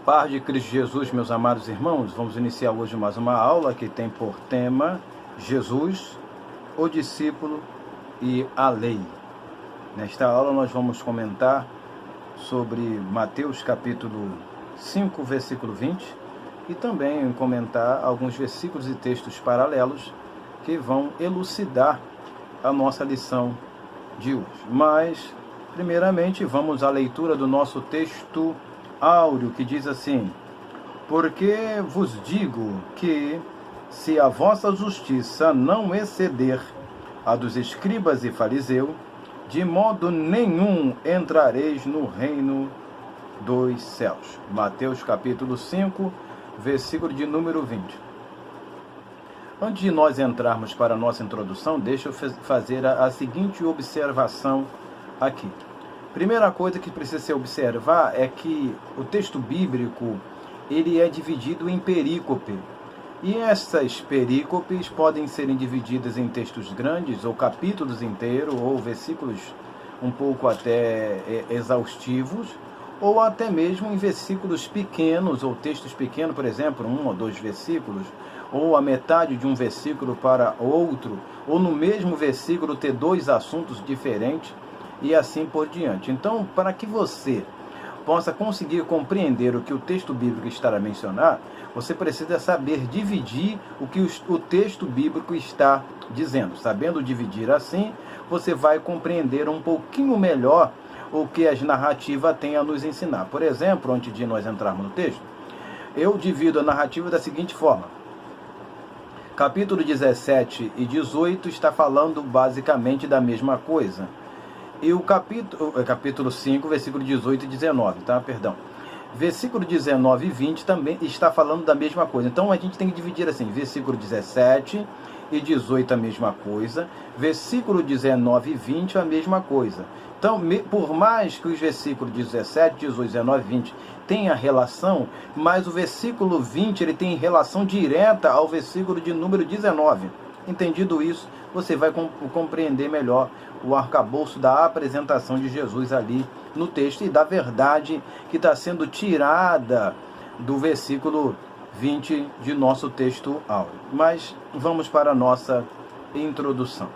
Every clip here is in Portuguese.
Paz de Cristo Jesus, meus amados irmãos, vamos iniciar hoje mais uma aula que tem por tema Jesus, o discípulo e a lei. Nesta aula nós vamos comentar sobre Mateus capítulo 5, versículo 20 e também comentar alguns versículos e textos paralelos que vão elucidar a nossa lição de hoje. Mas, primeiramente, vamos à leitura do nosso texto áureo, que diz assim: porque vos digo que, se a vossa justiça não exceder a dos escribas e fariseus, de modo nenhum entrareis no reino dos céus. Mateus capítulo 5, versículo de número 20. Antes de nós entrarmos para a nossa introdução, deixa eu fazer a seguinte observação aqui. Primeira coisa que precisa se observar é que o texto bíblico ele é dividido em perícope. E essas perícopes podem ser divididas em textos grandes, ou capítulos inteiros, ou versículos um pouco até exaustivos, ou até mesmo em versículos pequenos, ou textos pequenos, por exemplo, 1 ou 2 versículos, ou a metade de um versículo para outro, ou no mesmo versículo ter 2 assuntos diferentes, e assim por diante. Então, para que você possa conseguir compreender o que o texto bíblico está a mencionar, você precisa saber dividir o que o texto bíblico está dizendo. Sabendo dividir assim, você vai compreender um pouquinho melhor o que as narrativas têm a nos ensinar. Por exemplo, antes de nós entrarmos no texto, eu divido a narrativa da seguinte forma. Capítulo 17 e 18 está falando basicamente da mesma coisa. E o capítulo 5, versículo 18 e 19, tá? Perdão. Versículo 19 e 20 também está falando da mesma coisa. Então a gente tem que dividir assim, versículo 17 e 18 a mesma coisa, versículo 19 e 20 a mesma coisa. Então, por mais que os versículos 17, 18, 19 e 20 tenham relação, mas o versículo 20 ele tem relação direta ao versículo de número 19. Entendido isso, você vai compreender melhor o arcabouço da apresentação de Jesus ali no texto e da verdade que está sendo tirada do versículo 20 de nosso texto áureo. Mas vamos para a nossa introdução.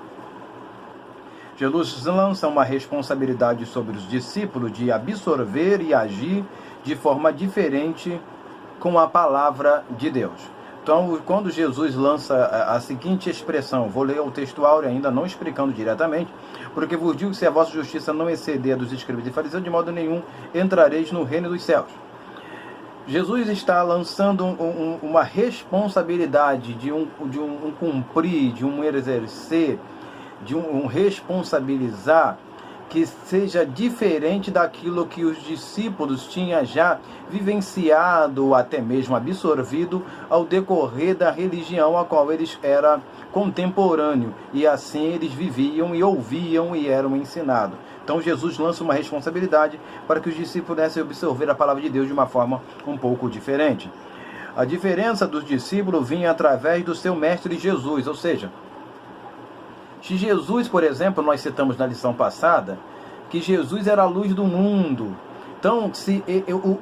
Jesus lança uma responsabilidade sobre os discípulos de absorver e agir de forma diferente com a palavra de Deus. Então, quando Jesus lança a seguinte expressão, vou ler o texto áureo ainda não explicando diretamente, porque vos digo que se a vossa justiça não exceder a dos escribas e fariseus, de modo nenhum entrareis no reino dos céus. Jesus está lançando uma responsabilidade de um cumprir, de um exercer, de um responsabilizar, que seja diferente daquilo que os discípulos tinham já vivenciado, ou até mesmo absorvido, ao decorrer da religião a qual eles eram contemporâneos, e assim eles viviam e ouviam e eram ensinados. Então Jesus lança uma responsabilidade para que os discípulos pudessem absorver a palavra de Deus de uma forma um pouco diferente. A diferença dos discípulos vinha através do seu mestre Jesus, ou seja, se Jesus, por exemplo, nós citamos na lição passada, que Jesus era a luz do mundo. Então, se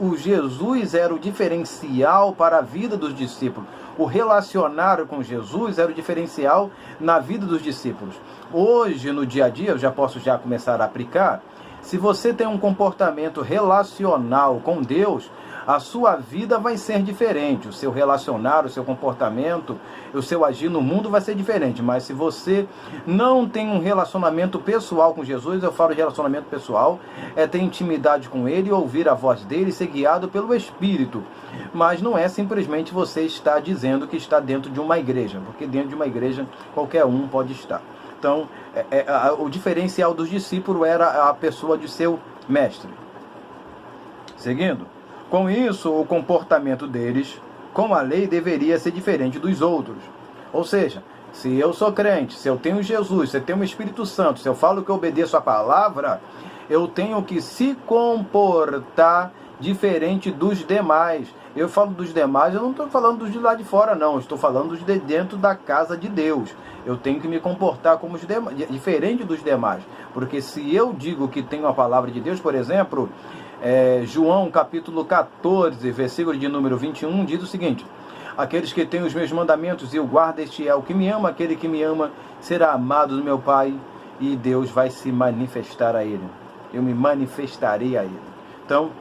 o Jesus era o diferencial para a vida dos discípulos, o relacionar com Jesus era o diferencial na vida dos discípulos. Hoje, no dia a dia, eu já posso começar a aplicar, se você tem um comportamento relacional com Deus, a sua vida vai ser diferente, o seu relacionar, o seu comportamento, o seu agir no mundo vai ser diferente. Mas se você não tem um relacionamento pessoal com Jesus, eu falo de relacionamento pessoal, é ter intimidade com Ele, ouvir a voz dEle, ser guiado pelo Espírito. Mas não é simplesmente você estar dizendo que está dentro de uma igreja, porque dentro de uma igreja qualquer um pode estar. Então, o diferencial dos discípulos era a pessoa de seu mestre. Seguindo. Com isso, o comportamento deles, com a lei, deveria ser diferente dos outros. Ou seja, se eu sou crente, se eu tenho Jesus, se eu tenho o Espírito Santo, se eu falo que eu obedeço a palavra, eu tenho que se comportar diferente dos demais. Eu falo dos demais, eu não estou falando dos de lá de fora, não. Eu estou falando dos de dentro da casa de Deus. Eu tenho que me comportar como os demais, diferente dos demais. Porque se eu digo que tenho a palavra de Deus, por exemplo, João capítulo 14, versículo de número 21, diz o seguinte: aqueles que têm os meus mandamentos e o guardam, este é o que me ama, aquele que me ama será amado do meu Pai, e Deus vai se manifestar a ele. Eu me manifestarei a ele. Então,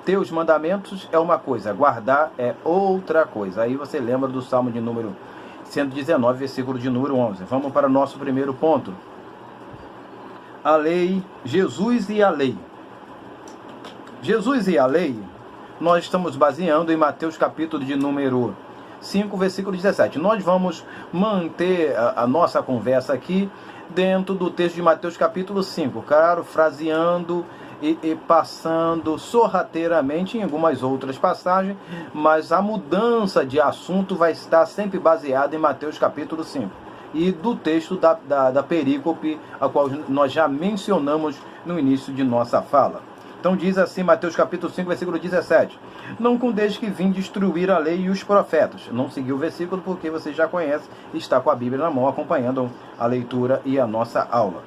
ter os mandamentos é uma coisa, guardar é outra coisa. Aí você lembra do Salmo de número 119, versículo de número 11. Vamos para o nosso primeiro ponto. A lei, Jesus e a lei. Jesus e a lei, nós estamos baseando em Mateus capítulo de número 5, versículo 17. Nós vamos manter a nossa conversa aqui dentro do texto de Mateus capítulo 5, claro, fraseando e passando sorrateiramente em algumas outras passagens, mas a mudança de assunto vai estar sempre baseada em Mateus capítulo 5 e do texto da perícope, a qual nós já mencionamos no início de nossa fala. Então diz assim Mateus capítulo 5, versículo 17: não condeis que vim destruir a lei e os profetas. Não seguiu o versículo porque você já conhece e está com a Bíblia na mão acompanhando a leitura e a nossa aula.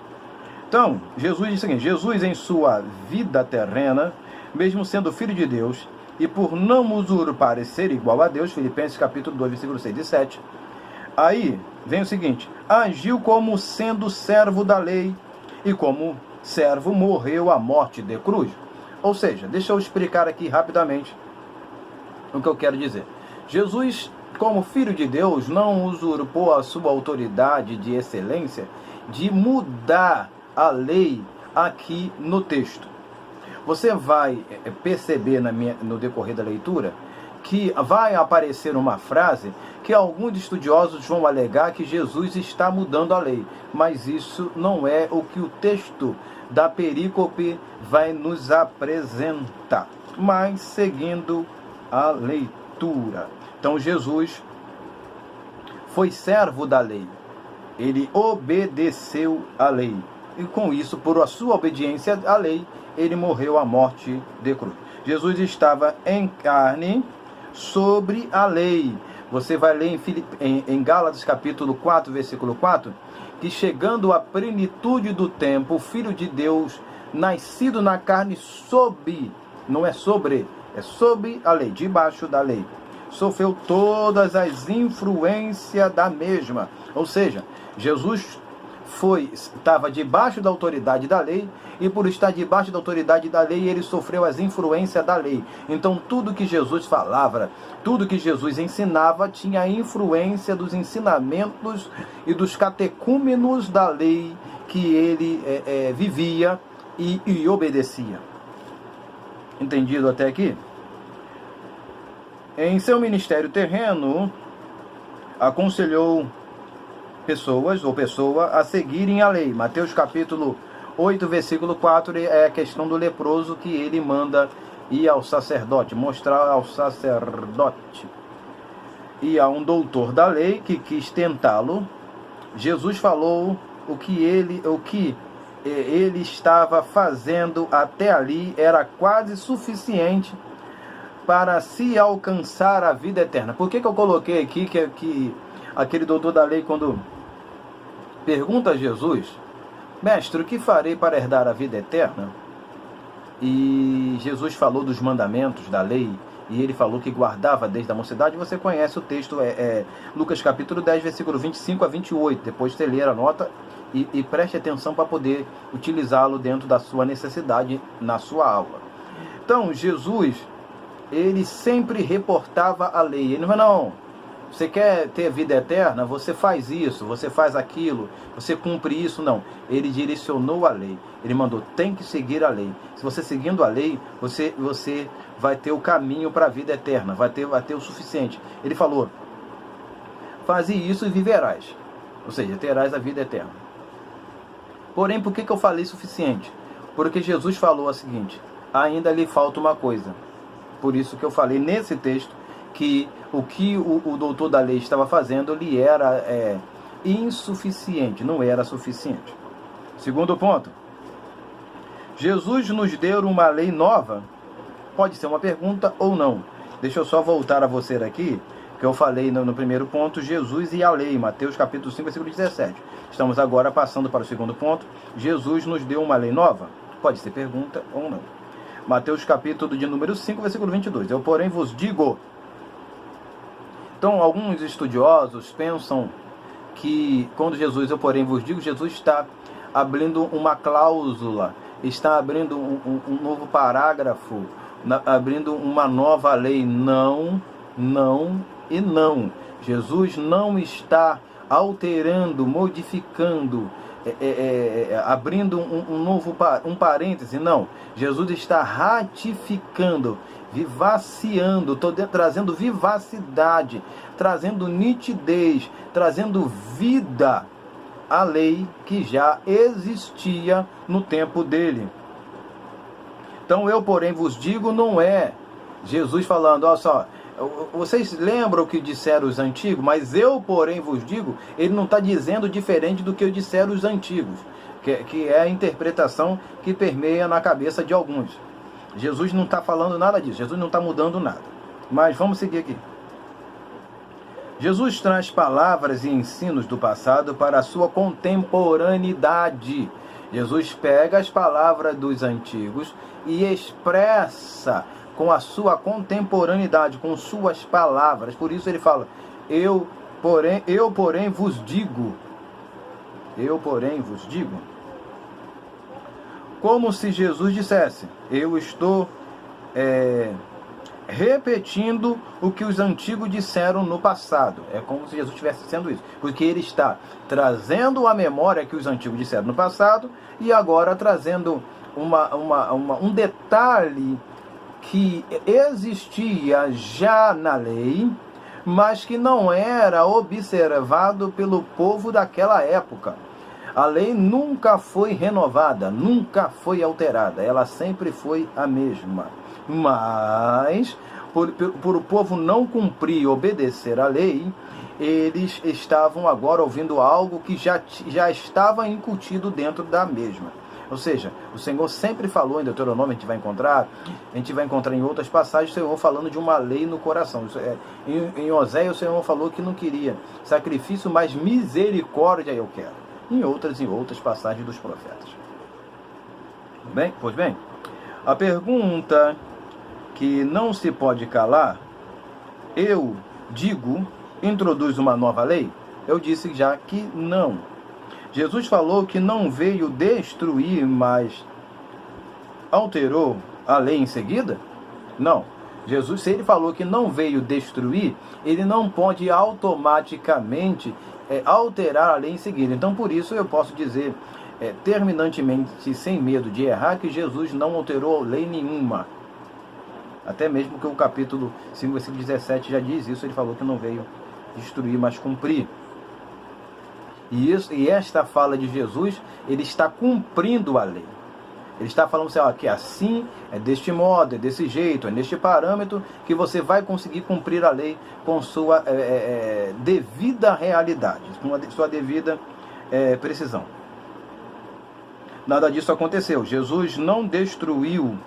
Então, Jesus diz o seguinte: Jesus em sua vida terrena, mesmo sendo filho de Deus, e por não usurpar e ser igual a Deus, Filipenses capítulo 2, versículo 6 e 7, aí vem o seguinte: agiu como sendo servo da lei, e como servo morreu a morte de cruz. Ou seja, deixa eu explicar aqui rapidamente o que eu quero dizer. Jesus, como filho de Deus, não usurpou a sua autoridade de excelência de mudar a lei aqui no texto. Você vai perceber no decorrer da leitura que vai aparecer uma frase que alguns estudiosos vão alegar que Jesus está mudando a lei, mas isso não é o que o texto da perícope vai nos apresentar. Mas seguindo a leitura. Então Jesus foi servo da lei. Ele obedeceu à lei. E com isso, por a sua obediência à lei, ele morreu a morte de cruz. Jesus estava em carne sobre a lei. Você vai ler em Gálatas capítulo 4, versículo 4, que chegando à plenitude do tempo, o Filho de Deus, nascido na carne não é sobre, é sob a lei, debaixo da lei, sofreu todas as influências da mesma. Ou seja, Jesus estava debaixo da autoridade da lei, e por estar debaixo da autoridade da lei, ele sofreu as influências da lei. Então tudo que Jesus falava, tudo que Jesus ensinava, tinha a influência dos ensinamentos e dos catecúmenos da lei que ele vivia e obedecia. Entendido até aqui? Em seu ministério terreno, aconselhou pessoa a seguirem a lei. Mateus capítulo 8, versículo 4, é a questão do leproso que ele manda ir ao sacerdote, mostrar ao sacerdote. E a um doutor da lei que quis tentá-lo, Jesus falou o que ele estava fazendo até ali era quase suficiente para se alcançar a vida eterna. Por que eu coloquei aqui que aquele doutor da lei, quando pergunta a Jesus: mestre, o que farei para herdar a vida eterna? E Jesus falou dos mandamentos da lei, e ele falou que guardava desde a mocidade. Você conhece o texto, Lucas capítulo 10, versículo 25 a 28. Depois você lê a nota e preste atenção para poder utilizá-lo dentro da sua necessidade na sua aula. Então, Jesus, ele sempre reportava a lei. Ele não, você quer ter vida eterna? Você faz isso, você faz aquilo, você cumpre isso. Não, ele direcionou a lei. Ele mandou, tem que seguir a lei. Se você seguindo a lei, você vai ter o caminho para a vida eterna, vai ter o suficiente. Ele falou, faze isso e viverás. Ou seja, terás a vida eterna. Porém, por que eu falei suficiente? Porque Jesus falou o seguinte: ainda lhe falta uma coisa. Por isso que eu falei nesse texto que o que o doutor da lei estava fazendo lhe era insuficiente, não era suficiente. Segundo ponto, Jesus nos deu uma lei nova? Pode ser uma pergunta ou não. Deixa eu só voltar a você aqui, que eu falei no primeiro ponto, Jesus e a lei, Mateus capítulo 5, versículo 17. Estamos agora passando para o segundo ponto. Jesus nos deu uma lei nova? Pode ser pergunta ou não. Mateus capítulo de número 5, versículo 22. Eu, porém, vos digo. Então, alguns estudiosos pensam que quando Jesus, eu, porém, vos digo, Jesus está abrindo uma cláusula, está abrindo um novo parágrafo, abrindo uma nova lei. Não, não e não. Jesus não está alterando, modificando, abrindo um novo parêntese, não. Jesus está ratificando, vivaciando, trazendo vivacidade, trazendo nitidez, trazendo vida à lei que já existia no tempo dele. Então, eu, porém, vos digo, não é Jesus falando, olha só, vocês lembram o que disseram os antigos, mas eu, porém, vos digo, ele não está dizendo diferente do que disseram os antigos, que é a interpretação que permeia na cabeça de alguns. Jesus não está falando nada disso, Jesus não está mudando nada. Mas vamos seguir aqui. Jesus traz palavras e ensinos do passado para a sua contemporaneidade. Jesus pega as palavras dos antigos e expressa com a sua contemporaneidade, com suas palavras. Por isso ele fala, eu porém vos digo. Eu, porém, vos digo. Como se Jesus dissesse, eu estou repetindo o que os antigos disseram no passado. É como se Jesus estivesse dizendo isso. Porque ele está trazendo a memória que os antigos disseram no passado e agora trazendo um detalhe que existia já na lei, mas que não era observado pelo povo daquela época. A lei nunca foi renovada, nunca foi alterada, ela sempre foi a mesma. Mas, por o povo não cumprir e obedecer à lei, eles estavam agora ouvindo algo que já estava incutido dentro da mesma. Ou seja, o Senhor sempre falou em Deuteronômio, a gente vai encontrar em outras passagens, o Senhor falando de uma lei no coração. Em Oséias, o Senhor falou que não queria sacrifício, mas misericórdia eu quero. Em outras passagens dos profetas. Pois bem, a pergunta que não se pode calar, eu digo, introduz uma nova lei? Eu disse já que não. Jesus falou que não veio destruir, mas alterou a lei em seguida? Não. Jesus, se ele falou que não veio destruir, ele não pode automaticamente alterar a lei em seguida. Então, por isso, eu posso dizer terminantemente, sem medo de errar, que Jesus não alterou lei nenhuma. Até mesmo que o capítulo 5, versículo 17 já diz isso, ele falou que não veio destruir, mas cumprir. E esta fala de Jesus, ele está cumprindo a lei. Ele está falando assim, ó, que assim, é deste modo, é desse jeito, é neste parâmetro que você vai conseguir cumprir a lei com sua devida realidade, com a sua devida precisão. Nada disso aconteceu. Jesus não destruiu,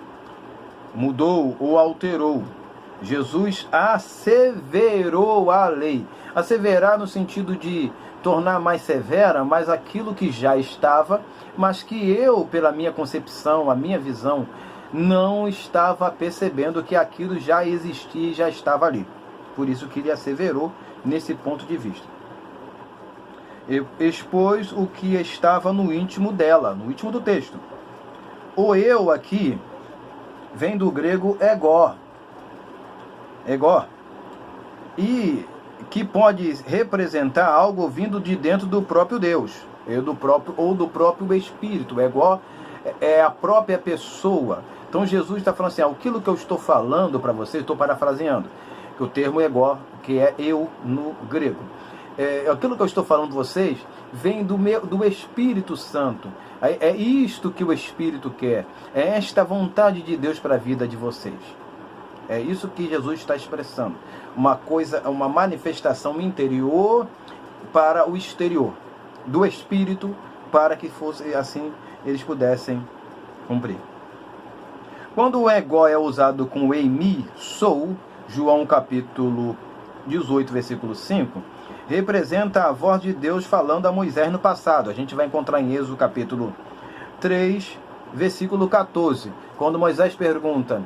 mudou ou alterou. Jesus asseverou a lei. Asseverar no sentido de tornar mais severa, mas aquilo que já estava, mas que eu, pela minha concepção, a minha visão, não estava percebendo que aquilo já existia e já estava ali. Por isso que ele asseverou nesse ponto de vista. Expôs o que estava no íntimo dela, no íntimo do texto. O eu aqui vem do grego ego. Ego. E que pode representar algo vindo de dentro do próprio Deus, ou do próprio Espírito. Ego é a própria pessoa. Então Jesus está falando assim, aquilo que eu estou falando para vocês, estou parafraseando, que o termo ego, que é eu no grego. Aquilo que eu estou falando para vocês vem do Espírito Santo. É isto que o Espírito quer. É esta vontade de Deus para a vida de vocês. É isso que Jesus está expressando. Uma manifestação interior para o exterior. Do Espírito, para que fosse assim, eles pudessem cumprir. Quando o ego é usado com eimi, sou, João capítulo 18, versículo 5, representa a voz de Deus falando a Moisés no passado. A gente vai encontrar em Êxodo capítulo 3, versículo 14. Quando Moisés pergunta,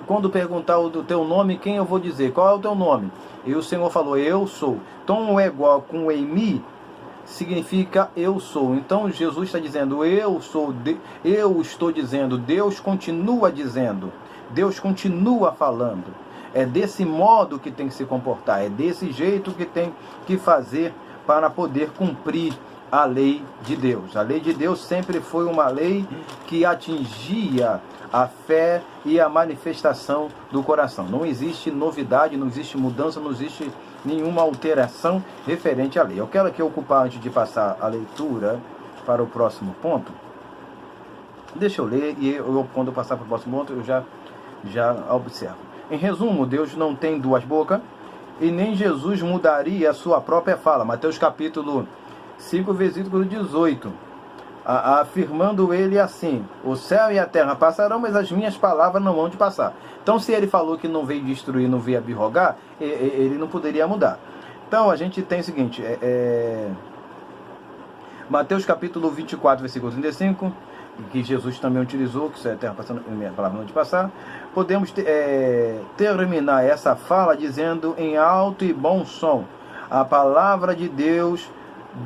quando perguntar o do teu nome, quem eu vou dizer? Qual é o teu nome? E o Senhor falou, eu sou. Então o igual com o Eimi significa eu sou. Então Jesus está dizendo, eu sou, eu estou dizendo, Deus continua dizendo, Deus continua falando. É desse modo que tem que se comportar, é desse jeito que tem que fazer para poder cumprir a lei de Deus. A lei de Deus sempre foi uma lei que atingia a fé e a manifestação do coração. Não existe novidade, não existe mudança, não existe nenhuma alteração referente à lei. Eu quero aqui ocupar, antes de passar a leitura para o próximo ponto, deixa eu ler e quando eu passar para o próximo ponto eu já observo. Em resumo, Deus não tem duas bocas e nem Jesus mudaria a sua própria fala. Mateus capítulo 5, versículo 18, afirmando ele assim, o céu e a terra passarão, mas as minhas palavras não vão de passar. Então, se ele falou que não veio destruir, não veio abirrogar, ele não poderia mudar. Então, a gente tem o seguinte, Mateus capítulo 24, versículo 35, que Jesus também utilizou, que a terra passando, minha palavra não de passar. Podemos terminar essa fala dizendo em alto e bom som, a palavra de Deus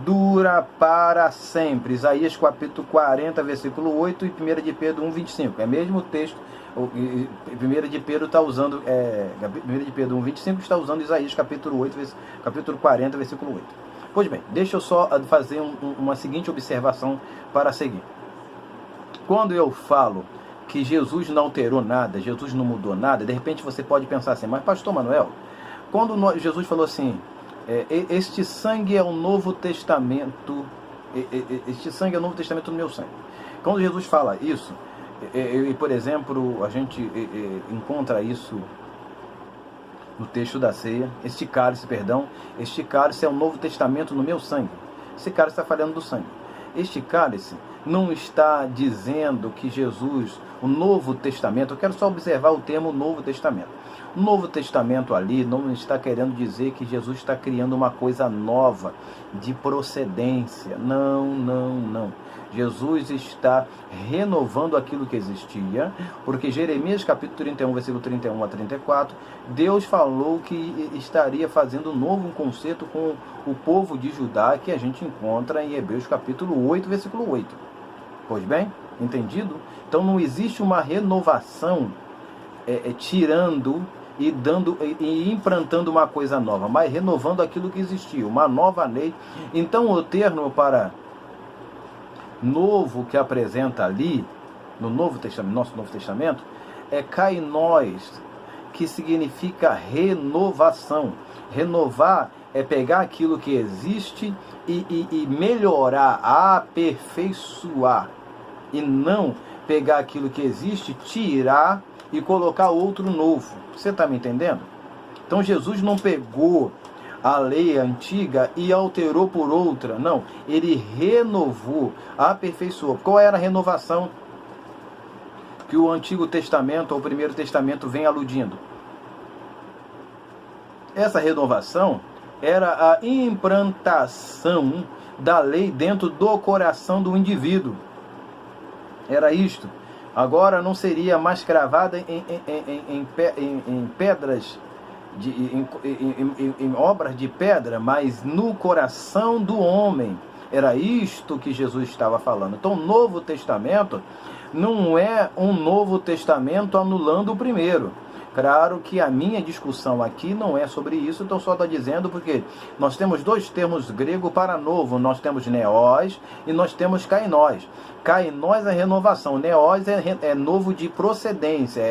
dura para sempre. Isaías capítulo 40, versículo 8 e 1 de Pedro 1, 25. É mesmo texto. 1 de Pedro está usando 1 de Pedro 1, 25 está usando Isaías capítulo 8, capítulo 40, versículo 8. Pois bem, deixa eu só fazer uma seguinte observação para seguir. Quando eu falo que Jesus não alterou nada, Jesus não mudou nada, de repente você pode pensar assim, mas pastor Manuel, quando Jesus falou assim, este sangue é o Novo Testamento, este sangue é o Novo Testamento do meu sangue. Quando Jesus fala isso, por exemplo, a gente encontra isso no texto da ceia, este cálice é o Novo Testamento no meu sangue. Esse cálice está falando do sangue. Este cálice não está dizendo que Jesus, o Novo Testamento, eu quero só observar o termo Novo Testamento. O Novo Testamento ali não está querendo dizer que Jesus está criando uma coisa nova, de procedência. Não. Jesus está renovando aquilo que existia, porque Jeremias capítulo 31, versículo 31 a 34, Deus falou que estaria fazendo um novo concerto com o povo de Judá, que a gente encontra em Hebreus capítulo 8, versículo 8. Pois bem, entendido? Então não existe uma renovação tirando e implantando uma coisa nova, mas renovando aquilo que existia, uma nova lei. Então o termo para novo que apresenta ali no Novo Testamento, nosso Novo Testamento, é kainós, que significa renovação. Renovar é pegar aquilo que existe e melhorar, aperfeiçoar, e não pegar aquilo que existe, tirar e colocar outro novo. Você está me entendendo? Então Jesus não pegou a lei antiga e alterou por outra. Não, ele renovou, aperfeiçoou. Qual era a renovação que o Antigo Testamento ou o Primeiro Testamento vem aludindo? Essa renovação era a implantação da lei dentro do coração do indivíduo. Era isto. Agora não seria mais cravada em pedras, em obras de pedra, mas no coração do homem. Era isto que Jesus estava falando. Então o Novo Testamento não é um Novo Testamento anulando o primeiro. Claro que a minha discussão aqui não é sobre isso, então só estou dizendo porque nós temos dois termos grego para novo. Nós temos neós e nós temos kainós. Kainós é renovação, neós é novo de procedência,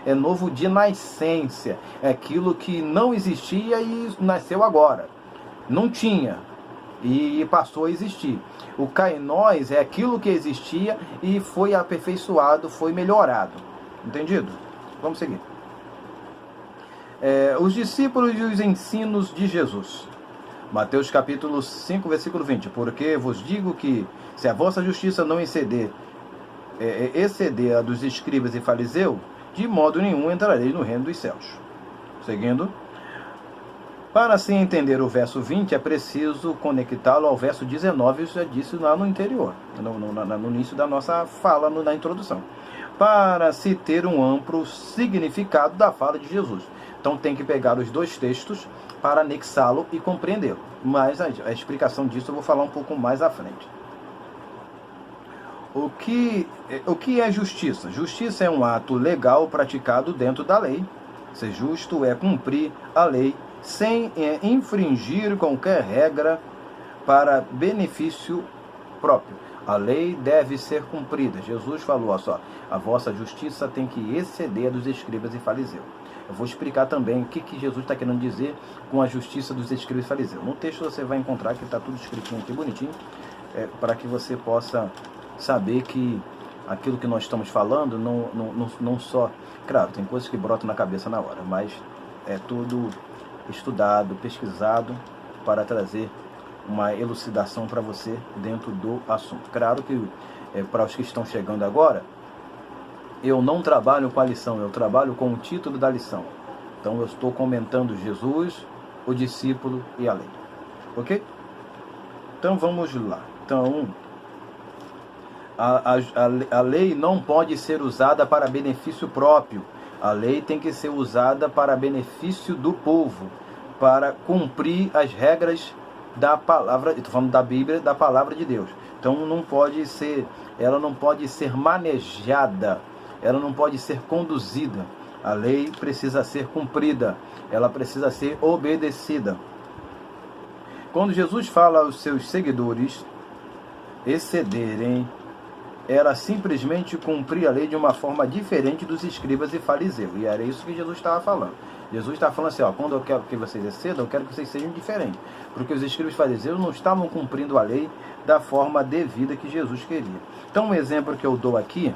é novo de nascência. É aquilo que não existia e nasceu agora. Não tinha e passou a existir. O kainós é aquilo que existia e foi aperfeiçoado, foi melhorado. Entendido? Vamos seguir. Os discípulos e os ensinos de Jesus. Mateus capítulo 5, versículo 20. Porque vos digo que, se a vossa justiça não exceder a dos escribas e fariseus, de modo nenhum entrareis no reino dos céus. Seguindo. Para assim entender o verso 20, é preciso conectá-lo ao verso 19, eu já disse lá no interior, no início da nossa fala, na introdução. para se ter um amplo significado da fala de Jesus. Então tem que pegar os dois textos para anexá-lo e compreendê-lo. Mas a explicação disso eu vou falar um pouco mais à frente. O que é justiça? Justiça é um ato legal praticado dentro da lei. Ser justo é cumprir a lei sem infringir qualquer regra para benefício próprio. A lei deve ser cumprida. Jesus falou, olha só, a vossa justiça tem que exceder a dos escribas e fariseus. Eu vou explicar também o que Jesus está querendo dizer com a justiça dos escribas e fariseus. No texto você vai encontrar que está tudo escritinho aqui, bonitinho, para que você possa saber que aquilo que nós estamos falando não só... Claro, tem coisas que brotam na cabeça na hora, mas é tudo estudado, pesquisado, para trazer uma elucidação para você dentro do assunto. Claro que para os que estão chegando agora, eu não trabalho com a lição, eu trabalho com o título da lição. Então eu estou comentando Jesus, o discípulo e a lei. Ok? Então vamos lá. Então, a lei não pode ser usada para benefício próprio. A lei tem que ser usada para benefício do povo, para cumprir as regras da palavra, estou falando da Bíblia, da palavra de Deus. Então ela não pode ser manejada, ela não pode ser conduzida. A lei precisa ser cumprida, ela precisa ser obedecida. Quando Jesus fala aos seus seguidores excederem, era simplesmente cumprir a lei de uma forma diferente dos escribas e fariseus. E era isso que Jesus estava falando. Jesus está falando assim, ó, quando eu quero que vocês excedam, eu quero que vocês sejam diferentes. Porque os escribas e fariseus não estavam cumprindo a lei da forma devida que Jesus queria. Então, um exemplo que eu dou aqui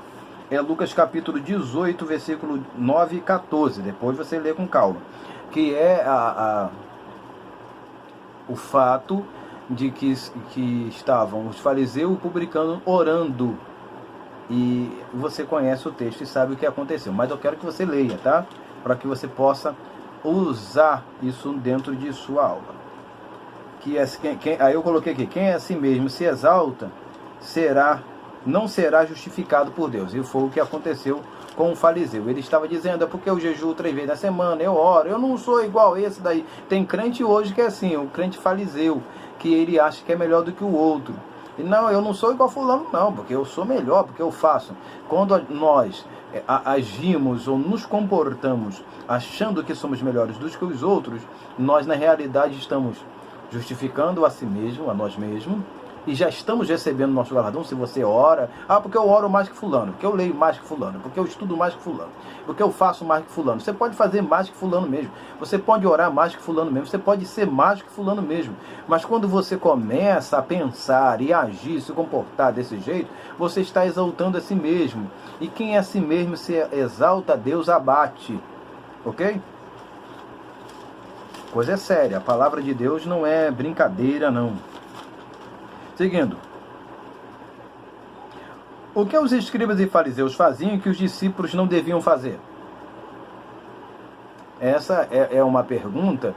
é Lucas capítulo 18, versículo 9 e 14. Depois você lê com calma. Que é o fato de que estavam os fariseus e o publicano orando. E você conhece o texto e sabe o que aconteceu. Mas eu quero que você leia, tá? Para que você possa usar isso dentro de sua aula. Aí eu coloquei aqui, quem é assim mesmo se exalta, não será justificado por Deus. E foi o que aconteceu com o fariseu. Ele estava dizendo, é porque eu jejuo 3 vezes na semana, eu oro, eu não sou igual esse daí. Tem crente hoje que é assim, o crente fariseu, que ele acha que é melhor do que o outro. E não, eu não sou igual fulano não, porque eu sou melhor, porque eu faço. Quando nós agimos ou nos comportamos achando que somos melhores do que os outros, nós na realidade estamos justificando a si mesmo, a nós mesmos, e já estamos recebendo nosso galardão. Se você ora, porque eu oro mais que fulano, porque eu leio mais que fulano, porque eu estudo mais que fulano, porque eu faço mais que fulano. Você pode fazer mais que fulano mesmo, você pode orar mais que fulano mesmo, você pode ser mais que fulano mesmo, mas quando você começa a pensar e agir, se comportar desse jeito, você está exaltando a si mesmo, e quem é a si mesmo se exalta, Deus abate, ok? Coisa é séria, a palavra de Deus não é brincadeira não. Seguindo, o que os escribas e fariseus faziam que os discípulos não deviam fazer? Essa é uma pergunta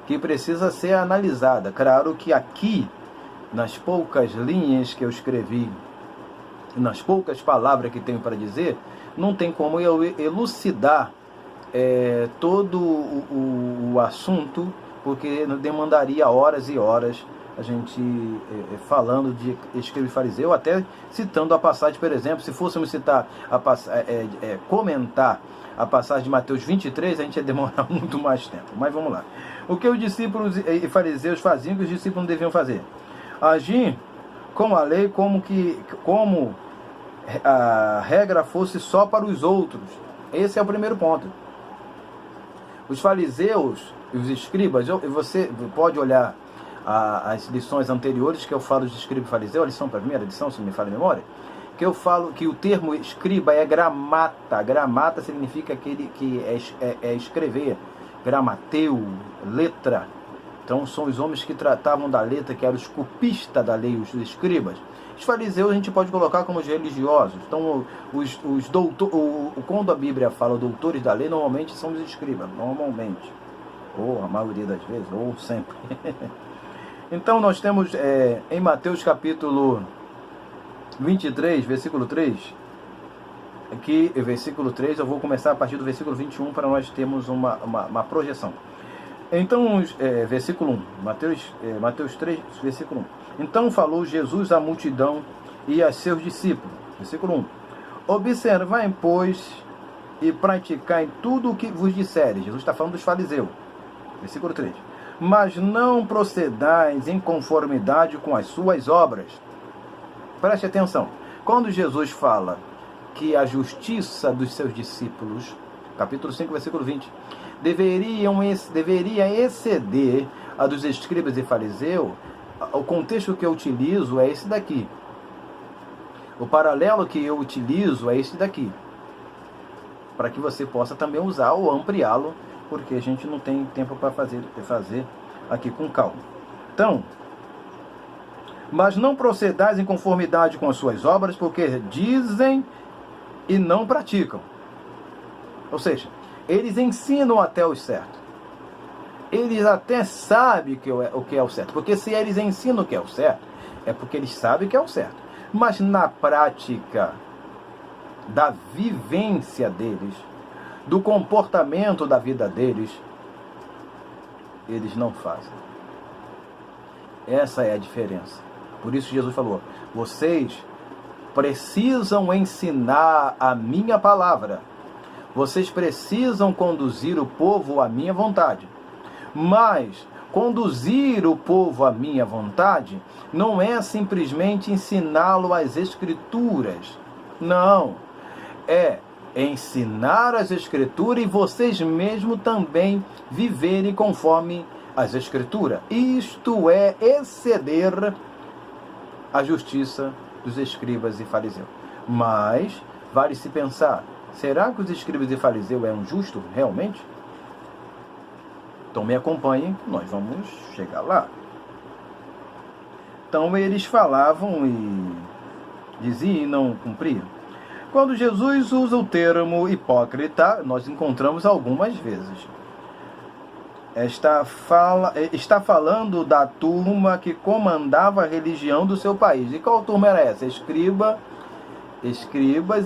que precisa ser analisada. Claro que aqui, nas poucas linhas que eu escrevi, nas poucas palavras que tenho para dizer, não tem como eu elucidar todo o assunto, porque demandaria horas e horas a gente falando de escriba e fariseu, até citando a passagem, por exemplo, se fôssemos citar comentar a passagem de Mateus 23, a gente ia demorar muito mais tempo, mas vamos lá. O que os discípulos e fariseus faziam que os discípulos não deviam fazer? Agir com a lei como a regra fosse só para os outros. Esse é o primeiro ponto. Os fariseus e os escribas, você pode olhar as lições anteriores que eu falo de escriba e fariseu, a lição para a primeira lição, se não me falha a memória, que eu falo que o termo escriba é gramata. Gramata significa aquele que é escrever, gramateu, letra. Então são os homens que tratavam da letra, que eram os copistas da lei, os escribas. Os fariseus a gente pode colocar como os religiosos. Então os doutores, quando a Bíblia fala doutores da lei, normalmente são os escribas, normalmente, ou a maioria das vezes, ou sempre. Então nós temos em Mateus capítulo 23, versículo 3, aqui, versículo 3, eu vou começar a partir do versículo 21 para nós termos uma projeção. Então, versículo 1, Mateus 3, versículo 1. Então falou Jesus à multidão e a seus discípulos. Versículo 1. Observai, pois, e praticai tudo o que vos disserem. Jesus está falando dos fariseus. Versículo 3. Mas não procedais em conformidade com as suas obras. Preste atenção. Quando Jesus fala que a justiça dos seus discípulos, capítulo 5, versículo 20, deveria exceder a dos escribas e fariseus, o contexto que eu utilizo é esse daqui. O paralelo que eu utilizo é esse daqui. Para que você possa também usar ou ampliá-lo, porque a gente não tem tempo para fazer aqui com calma. Então, mas não procedais em conformidade com as suas obras, porque dizem e não praticam. Ou seja, eles ensinam até o certo. Eles até sabem o que é o certo. Porque se eles ensinam o que é o certo, é porque eles sabem o que é o certo. Mas na prática da vivência deles, do comportamento da vida deles, eles não fazem. Essa é a diferença. Por isso Jesus falou, vocês precisam ensinar a minha palavra. Vocês precisam conduzir o povo à minha vontade. Mas conduzir o povo à minha vontade não é simplesmente ensiná-lo as Escrituras. Não. É ensinar as Escrituras e vocês mesmos também viverem conforme as Escrituras. Isto é exceder a justiça dos escribas e fariseus. Mas vale se pensar, será que os escribas e fariseus eram justos realmente? Então me acompanhem, nós vamos chegar lá. Então eles falavam e diziam e não cumpriam. Quando Jesus usa o termo hipócrita, nós encontramos algumas vezes. Está falando da turma que comandava a religião do seu país. E qual turma era essa? Escribas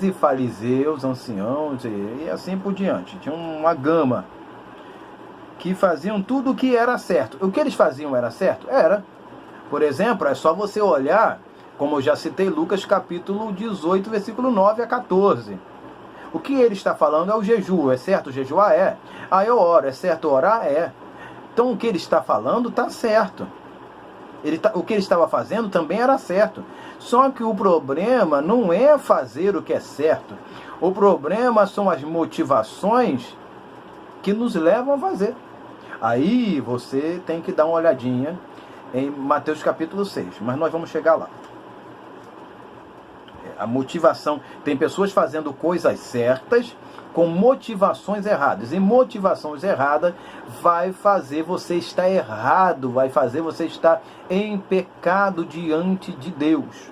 e fariseus, anciãos e assim por diante. Tinha uma gama que faziam tudo o que era certo. O que eles faziam era certo? Era. Por exemplo, é só você olhar, como eu já citei, Lucas capítulo 18, versículo 9 a 14. O que ele está falando é o jejum. É certo jejuar? É. Ah, eu oro. É certo orar? É. Então o que ele está falando está certo. O que ele estava fazendo também era certo. Só que o problema não é fazer o que é certo. O problema são as motivações que nos levam a fazer. Aí você tem que dar uma olhadinha em Mateus capítulo 6. Mas nós vamos chegar lá. A motivação. Tem pessoas fazendo coisas certas com motivações erradas. E motivações erradas vai fazer você estar errado, vai fazer você estar em pecado diante de Deus.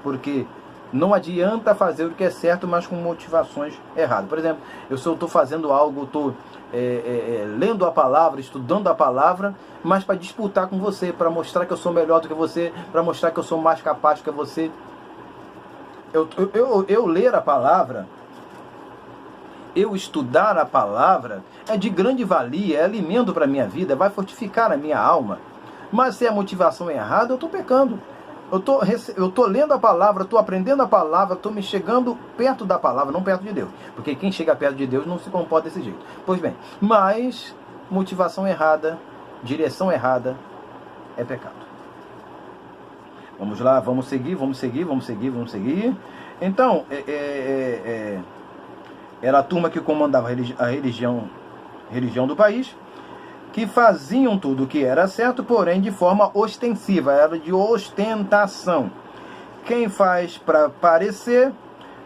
Porque não adianta fazer o que é certo, mas com motivações erradas. Por exemplo, eu estou fazendo algo, estou lendo a palavra, estudando a palavra, mas para disputar com você, para mostrar que eu sou melhor do que você, para mostrar que eu sou mais capaz do que você. Eu ler a palavra, eu estudar a palavra, é de grande valia, é alimento para a minha vida, vai fortificar a minha alma. Mas se a motivação é errada, eu estou pecando. Eu estou lendo a palavra, estou aprendendo a palavra, estou me chegando perto da palavra, não perto de Deus. Porque quem chega perto de Deus não se comporta desse jeito. Pois bem, mas motivação errada, direção errada, é pecado. Vamos lá, vamos seguir. Então, era a turma que comandava a religião do país, que faziam tudo o que era certo, porém de forma ostensiva, era de ostentação. Quem faz para parecer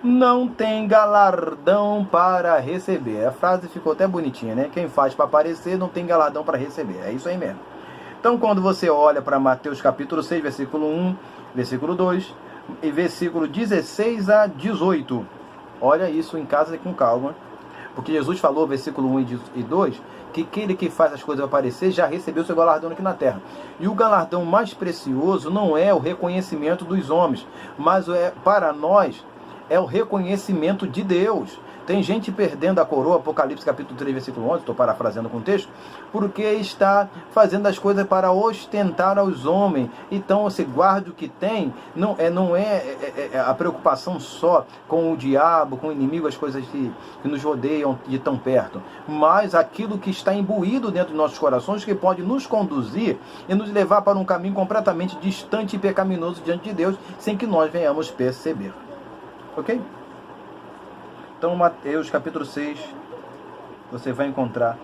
não tem galardão para receber. A frase ficou até bonitinha, né? Quem faz para parecer não tem galardão para receber. É isso aí mesmo. Então, quando você olha para Mateus capítulo 6, versículo 1, versículo 2 e versículo 16 a 18, olha isso em casa com calma, porque Jesus falou, versículo 1 e 2, que aquele que faz as coisas aparecer já recebeu seu galardão aqui na terra. E o galardão mais precioso não é o reconhecimento dos homens, mas para nós é o reconhecimento de Deus. Tem gente perdendo a coroa, Apocalipse capítulo 3, versículo 11, estou parafraseando com o texto, porque está fazendo as coisas para ostentar aos homens. Então você guarda o que tem, não é a preocupação só com o diabo, com o inimigo, as coisas que nos rodeiam de tão perto, mas aquilo que está imbuído dentro de nossos corações, que pode nos conduzir e nos levar para um caminho completamente distante e pecaminoso diante de Deus, sem que nós venhamos perceber. Ok? Então, Mateus capítulo 6, você vai encontrar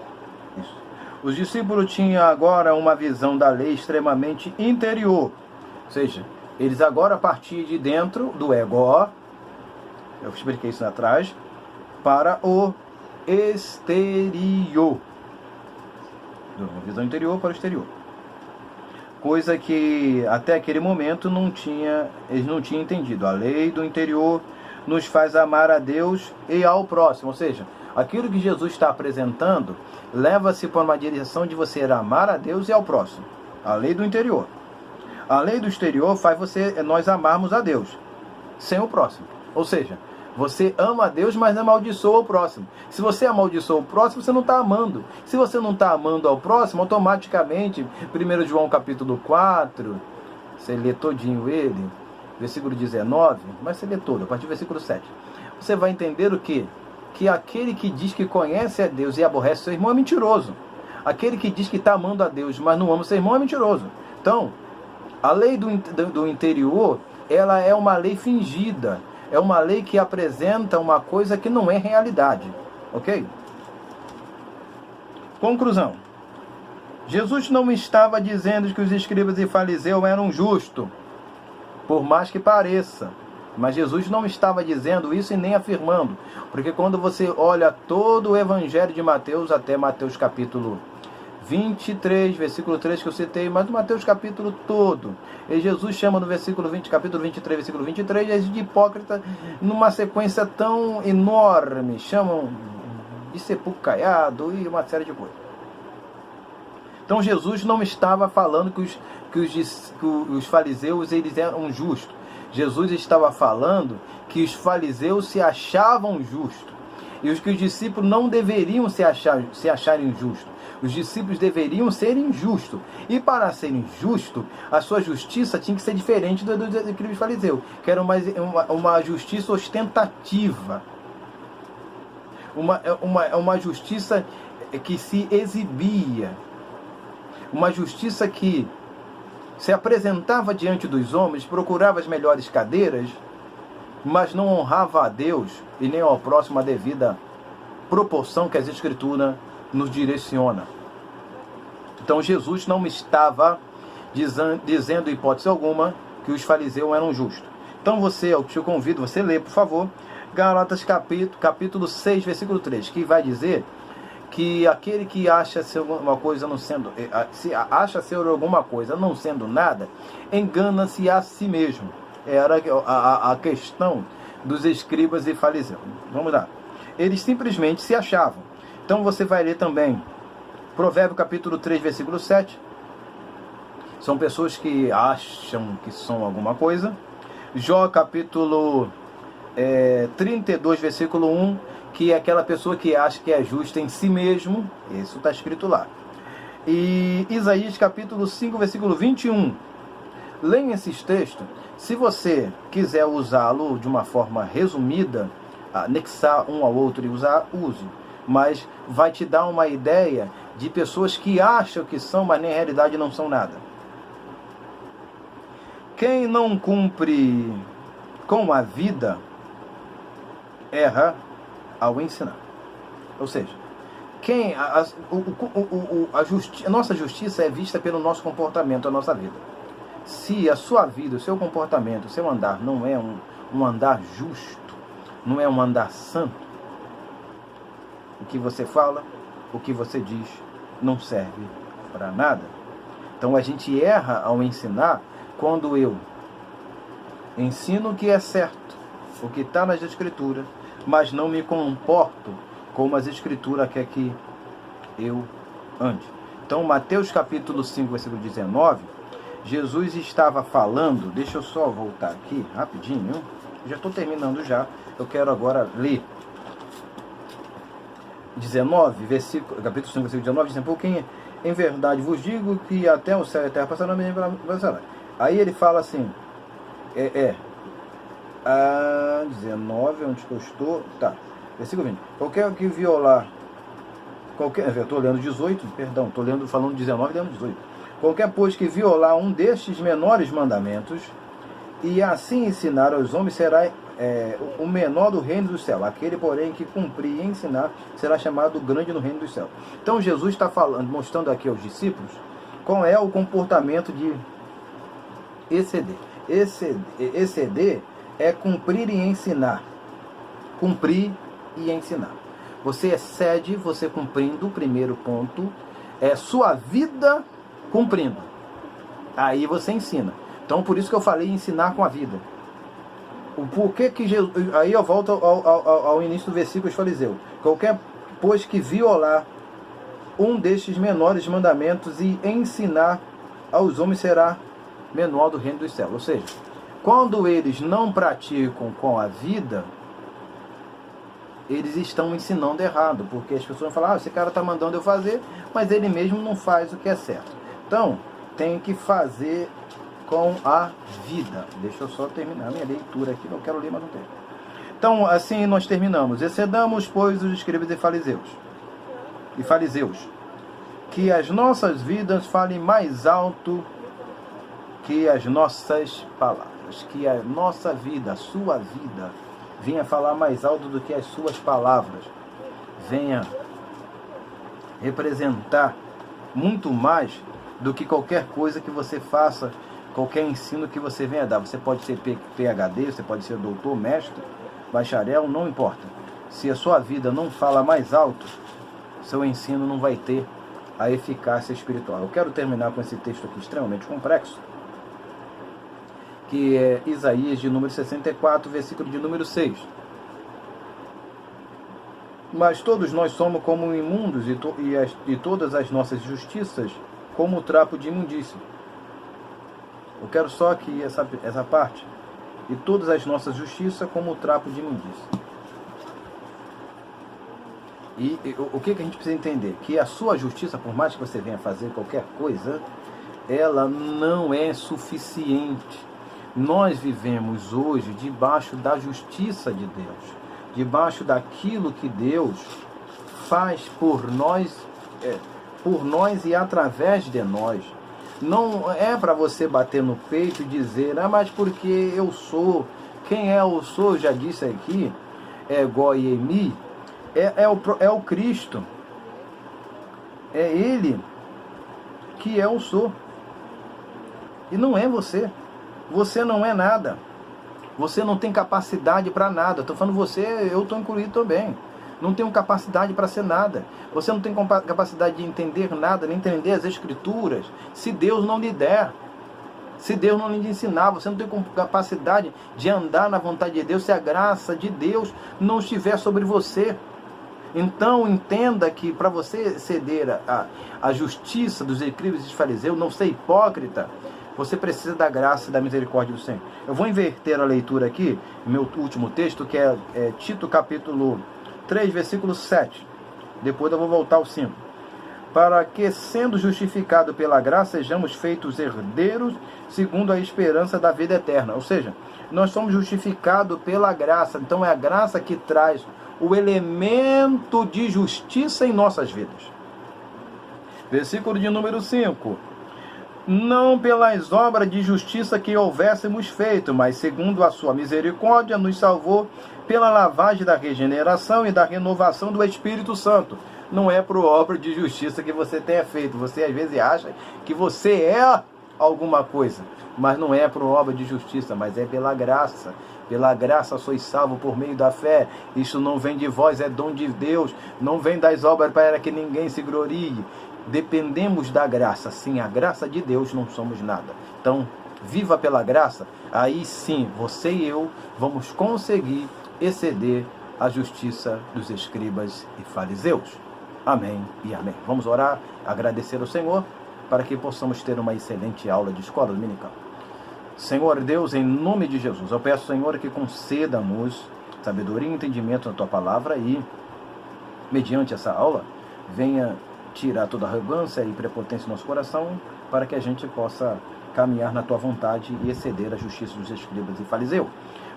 isso. Os discípulos tinham agora uma visão da lei extremamente interior. Ou seja, eles agora partiam de dentro do ego, eu expliquei isso atrás, para o exterior. Uma visão interior para o exterior. Coisa que até aquele momento eles não tinham entendido. A lei do interior nos faz amar a Deus e ao próximo. Ou seja, aquilo que Jesus está apresentando leva-se por uma direção de você amar a Deus e ao próximo. A lei do interior. A lei do exterior faz nós amarmos a Deus sem o próximo. Ou seja, você ama a Deus, mas não amaldiçoa o próximo. Se você amaldiçoa o próximo, você não está amando. Se você não está amando ao próximo, automaticamente, 1 João capítulo 4, você lê todinho ele, versículo 19, mas você lê todo, a partir do versículo 7. Você vai entender o quê? Que aquele que diz que conhece a Deus e aborrece seu irmão é mentiroso. Aquele que diz que está amando a Deus, mas não ama seu irmão é mentiroso. Então, a lei do interior, ela é uma lei fingida. É uma lei que apresenta uma coisa que não é realidade. Ok? Conclusão. Jesus não estava dizendo que os escribas e fariseus eram justos, por mais que pareça. Mas Jesus não estava dizendo isso e nem afirmando. Porque quando você olha todo o Evangelho de Mateus, até Mateus capítulo 23, versículo 3 que eu citei, mas do Mateus capítulo todo, e Jesus chama no versículo 20, capítulo 23, versículo 23, eles de hipócrita numa sequência tão enorme, chamam de sepulcaiado e uma série de coisas. Então Jesus não estava falando que os fariseus eles eram justos. Jesus estava falando que os fariseus se achavam justos. E que os discípulos não deveriam se acharem justos. Os discípulos deveriam ser injustos. E para serem justos, a sua justiça tinha que ser diferente dos escribas fariseus, que era uma justiça ostentativa. Uma justiça que se exibia. Uma justiça que se apresentava diante dos homens, procurava as melhores cadeiras, mas não honrava a Deus e nem ao próximo a devida proporção que as Escrituras nos direciona. Então Jesus não estava dizendo, em hipótese alguma, que os fariseus eram justos. Então eu te convido, você lê, por favor, Gálatas capítulo 6, versículo 3, que vai dizer que aquele que acha ser alguma coisa não sendo, se acha ser alguma coisa não sendo nada, engana-se a si mesmo. Era a questão dos escribas e fariseus. Vamos lá. Eles simplesmente se achavam. Então você vai ler também Provérbio capítulo 3, versículo 7. São pessoas que acham que são alguma coisa. Jó capítulo 32, versículo 1, que é aquela pessoa que acha que é justa em si mesmo. Isso está escrito lá. E Isaías capítulo 5, versículo 21. Leia esses textos. Se você quiser usá-lo de uma forma resumida, anexar um ao outro e usar, use. Mas vai te dar uma ideia de pessoas que acham que são, mas na realidade não são nada. Quem não cumpre com a vida, erra ao ensinar. Ou seja, a nossa justiça é vista pelo nosso comportamento, a nossa vida. Se a sua vida, o seu comportamento, o seu andar não é um andar justo, não é um andar santo, o que você fala, o que você diz, não serve para nada. Então a gente erra ao ensinar quando eu ensino o que é certo, o que está nas Escrituras, mas não me comporto como as Escrituras quer que eu ande. Então Mateus capítulo 5, versículo 19, Jesus estava falando, deixa eu só voltar aqui rapidinho, Já estou terminando já. Eu quero agora ler 19, capítulo 5, versículo 19, diz: porque em verdade vos digo que até o céu e a terra passarão, passará. Aí ele fala assim, 19, onde que eu estou? Tá, versículo 20. Qualquer que violar, eu estou lendo 18, perdão, estou falando 19 e lendo 18. Qualquer, pois, que violar um destes menores mandamentos, e assim ensinar aos homens, será o menor do reino do céu. Aquele, porém, que cumprir e ensinar, será chamado grande no reino do céu. Então Jesus está falando, mostrando aqui aos discípulos, qual é o comportamento de exceder. Exceder é cumprir e ensinar. Cumprir e ensinar. Você excede, você cumprindo, o primeiro ponto, é sua vida cumprindo. Aí você ensina. Então, por isso que eu falei ensinar com a vida. O porquê que Jesus... Aí eu volto ao início do versículo dos fariseus. Qualquer, pois, que violar um destes menores mandamentos e ensinar aos homens, será menor do reino dos céus. Ou seja, quando eles não praticam com a vida, eles estão ensinando errado. Porque as pessoas falam, esse cara está mandando eu fazer, mas ele mesmo não faz o que é certo. Então, tem que fazer com a vida. Deixa eu só terminar minha leitura aqui, não quero ler, mas não tenho. Então, assim nós terminamos. Excedamos, pois, os escribas e fariseus, que as nossas vidas falem mais alto que as nossas palavras, que a nossa vida, a sua vida, venha falar mais alto do que as suas palavras, venha representar muito mais do que qualquer coisa que você faça, qualquer ensino que você venha dar. Você pode ser PhD, você pode ser doutor, mestre, bacharel, não importa. Se a sua vida não fala mais alto, seu ensino não vai ter a eficácia espiritual. Eu quero terminar com esse texto aqui extremamente complexo, que é Isaías de número 64, versículo de número 6. Mas todos nós somos como imundos, e todas as nossas justiças como o trapo de imundícia. Eu quero só aqui essa parte. E todas as nossas justiças como o trapo de imundícia. E o que a gente precisa entender? Que a sua justiça, por mais que você venha fazer qualquer coisa, ela não é suficiente. Nós vivemos hoje debaixo da justiça de Deus, debaixo daquilo que Deus faz por nós e através de nós. Não é para você bater no peito e dizer, mas porque eu sou, quem é eu sou, já disse aqui, é Goiemi, é o Cristo, é Ele que é o sou, e não é você. Você não é nada. Você não tem capacidade para nada. Estou falando você, eu estou incluído também. Não tenho capacidade para ser nada. Você não tem capacidade de entender nada, nem entender as Escrituras, se Deus não lhe der. Se Deus não lhe ensinar, você não tem capacidade de andar na vontade de Deus, se a graça de Deus não estiver sobre você. Então entenda que para você ceder a justiça dos escribas e dos fariseus, não ser hipócrita, você precisa da graça e da misericórdia do Senhor. Eu vou inverter a leitura aqui, meu último texto, que é Tito capítulo 3, versículo 7. Depois eu vou voltar ao 5. Para que, sendo justificado pela graça, sejamos feitos herdeiros segundo a esperança da vida eterna. Ou seja, nós somos justificados pela graça. Então é a graça que traz o elemento de justiça em nossas vidas. Versículo de número 5. Não pelas obras de justiça que houvéssemos feito, mas segundo a sua misericórdia nos salvou pela lavagem da regeneração e da renovação do Espírito Santo. Não é por obra de justiça que você tenha feito. Você às vezes acha que você é alguma coisa, mas não é por obra de justiça, mas é pela graça. Pela graça sois salvos por meio da fé. Isso não vem de vós, é dom de Deus. Não vem das obras para que ninguém se glorie. Dependemos da graça. Sem a graça de Deus não somos nada. Então, viva pela graça. Aí sim, você e eu vamos conseguir exceder a justiça dos escribas e fariseus. Amém e amém. Vamos orar, agradecer ao Senhor, para que possamos ter uma excelente aula de escola dominical. Senhor Deus, em nome de Jesus, eu peço, Senhor, que conceda-nos sabedoria e entendimento na Tua palavra e, mediante essa aula, venha tirar toda arrogância e prepotência do nosso coração para que a gente possa caminhar na Tua vontade e exceder a justiça dos escribas e fariseus.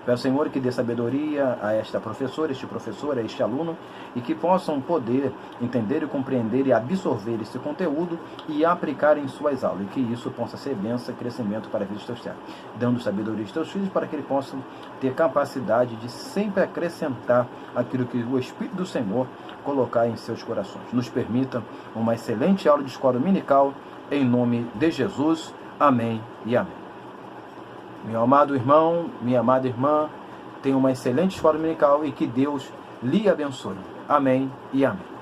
Peço, Senhor, que dê sabedoria a esta professora, este professor, a este aluno, e que possam poder entender e compreender e absorver esse conteúdo e aplicar em suas aulas, e que isso possa ser bênção e crescimento para a vida dos teus servos, dando sabedoria aos teus filhos para que eles possam ter capacidade de sempre acrescentar aquilo que o Espírito do Senhor colocar em seus corações. Nos permita uma excelente aula de escola dominical, em nome de Jesus. Amém e amém. Meu amado irmão, minha amada irmã, tenha uma excelente escola dominical e que Deus lhe abençoe. Amém e amém.